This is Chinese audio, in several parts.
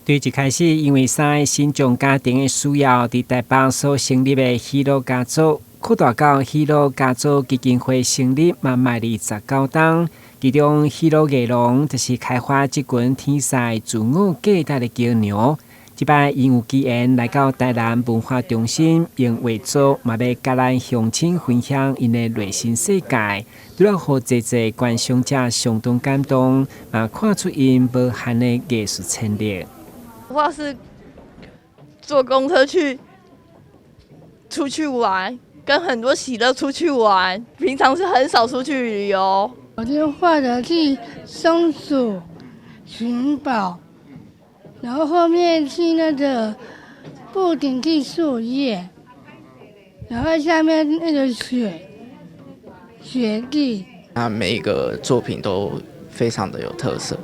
对一开始因为新疆家庭的需要，伫台北所成立的喜乐家族，扩大到喜乐家族基金会成立嘛迈入19冬。其中喜乐艺农就是开发这群天才自我价值的鸡牛。这摆因有机缘来到台南文化中心，用画作嘛要甲咱乡亲分享因的内心世界，除了互济济观赏者相当感动，嘛看出因无限的艺术潜力。我要是坐公车出去玩，跟很多喜乐出去玩，平常是很少出去旅游。我就画的是松鼠寻宝，然后后面是那个布顶是树叶，然后下面那个雪地。那每一个作品都非常的有特色。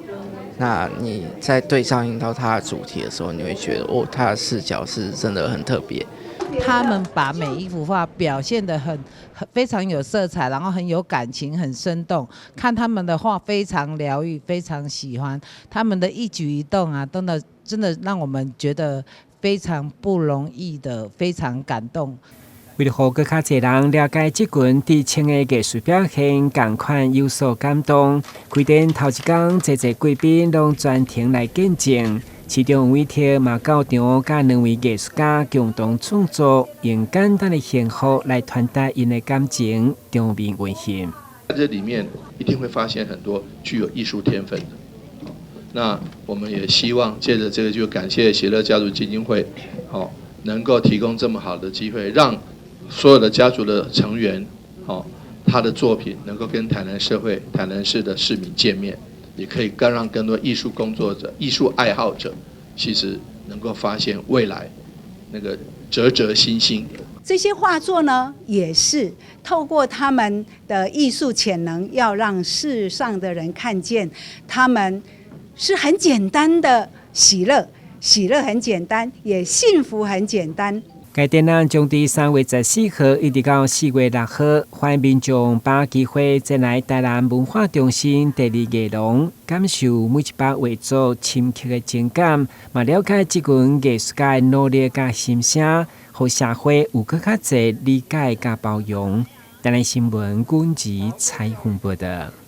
那你在对照应到它的主题的时候，你会觉得哦，它的视角是真的很特别。他们把每一幅画表现得非常有色彩，然后很有感情，很生动。看他们的画非常疗愈，非常喜欢他们的一举一动啊，真的让我们觉得非常不容易的，非常感动。为了让更较侪人了解这群知青的艺术表现，同款有所感动。规定头一天，侪贵宾拢专程来见证。其中有一天嘛，到场甲2位艺术家共同创作，用简单的幸福来传达因的感情，场面温馨。在这里面一定会发现很多具有艺术天分的。那我们也希望借着这个，就感谢喜乐家族基金会，能够提供这么好的机会，让所有的家族的成员，他的作品能够跟台南社会、台南市的市民见面，也可以让更多艺术工作者、艺术爱好者，其实能够发现未来那个嶂新星。这些画作呢，也是透过他们的艺术潜能，要让世上的人看见，他们是很简单的喜乐，喜乐很简单，也幸福很简单。该展览将伫3月14号一直到4月6号，欢迎民众把握机会前来台南文化中心第2艺廊，感受每一把画作深刻的情感，嘛了解这群艺术家的努力甲心声，互社会有更较侪理解甲包容。台南新闻阮吉采访报道。